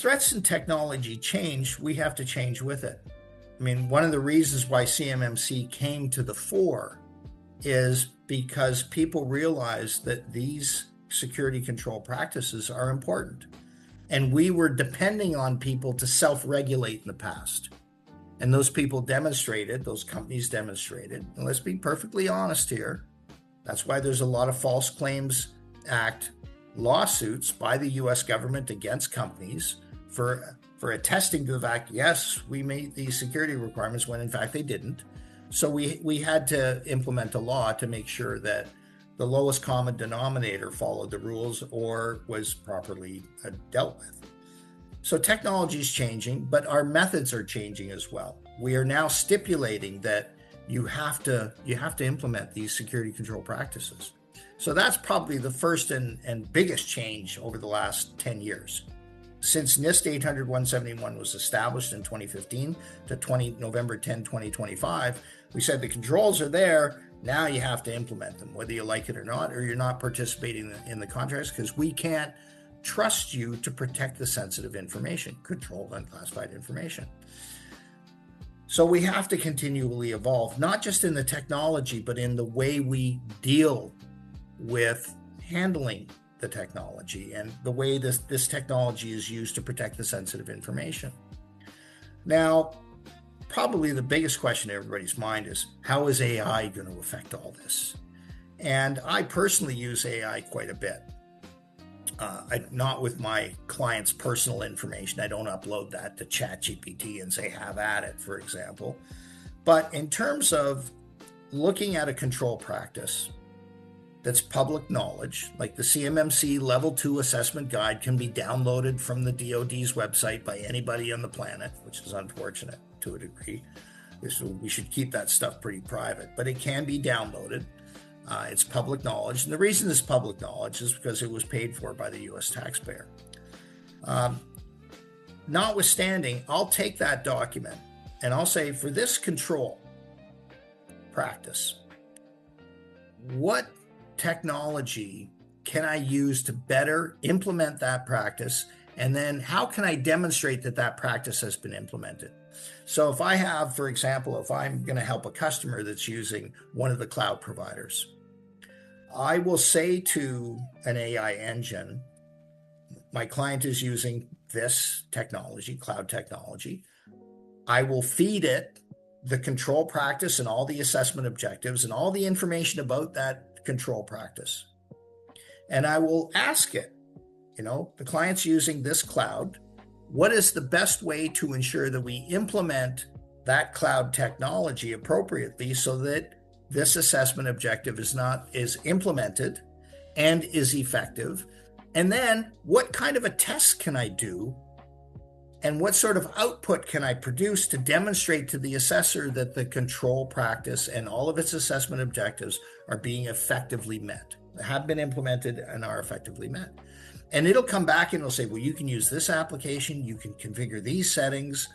threats and technology change, we have to change with it. I mean, one of the reasons why CMMC came to the fore is because people realized that these security control practices are important. And we were depending on people to self-regulate in the past. And those people demonstrated, those companies demonstrated, and let's be perfectly honest here, that's why there's a lot of False Claims Act lawsuits by the US government against companies for attesting to the fact, yes, we made these security requirements when in fact they didn't. So we had to implement a law to make sure that the lowest common denominator followed the rules or was properly dealt with. So technology is changing, but our methods are changing as well. We are now stipulating that you have to implement these security control practices. So that's probably the first and biggest change over the last 10 years. Since NIST 800-171 was established in 2015 to November 10, 2025, we said the controls are there. Now you have to implement them, whether you like it or not, or you're not participating in the contracts, because we can't trust you to protect the sensitive information, controlled unclassified information. So we have to continually evolve, not just in the technology, but in the way we deal with handling the technology and the way this technology is used to protect the sensitive information. Now, probably the biggest question in everybody's mind is, how is AI going to affect all this? And I personally use AI quite a bit. Not with my clients' personal information. I don't upload that to ChatGPT and say, have at it, for example. But in terms of looking at a control practice that's public knowledge, like the CMMC Level 2 Assessment Guide can be downloaded from the DoD's website by anybody on the planet, which is unfortunate to a degree. We should keep that stuff pretty private, but it can be downloaded. It's public knowledge. And the reason it's public knowledge is because it was paid for by the US taxpayer. Notwithstanding, I'll take that document and I'll say, for this control practice, what technology can I use to better implement that practice? And then how can I demonstrate that that practice has been implemented? So if I have, for example, if I'm going to help a customer that's using one of the cloud providers, I will say to an AI engine, my client is using this technology, cloud technology. I will feed it the control practice and all the assessment objectives and all the information about that control practice. And I will ask it, the client's using this cloud. What is the best way to ensure that we implement that cloud technology appropriately so that this assessment objective is implemented and is effective? And then what kind of a test can I do? And what sort of output can I produce to demonstrate to the assessor that the control practice and all of its assessment objectives are being effectively met, have been implemented and are effectively met? And it'll come back and it'll say, well, you can use this application, you can configure these settings,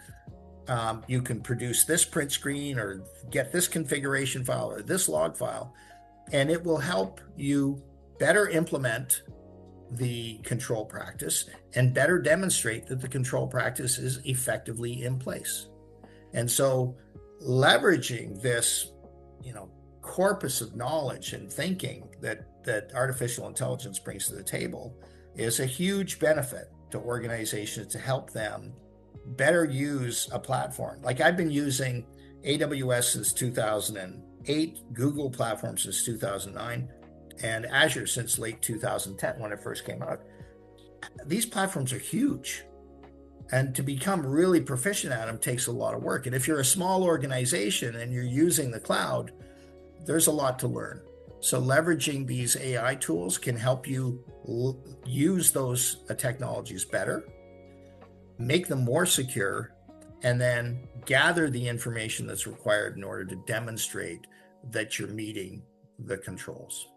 you can produce this print screen or get this configuration file or this log file, and it will help you better implement the control practice and better demonstrate that the control practice is effectively in place. And so leveraging this, corpus of knowledge and thinking that artificial intelligence brings to the table is a huge benefit to organizations to help them better use a platform. Like I've been using AWS since 2008, Google platform since 2009, and Azure since late 2010 when it first came out. These platforms are huge. And to become really proficient at them takes a lot of work. And if you're a small organization and you're using the cloud, there's a lot to learn. So leveraging these AI tools can help you use those technologies better, make them more secure, and then gather the information that's required in order to demonstrate that you're meeting the controls.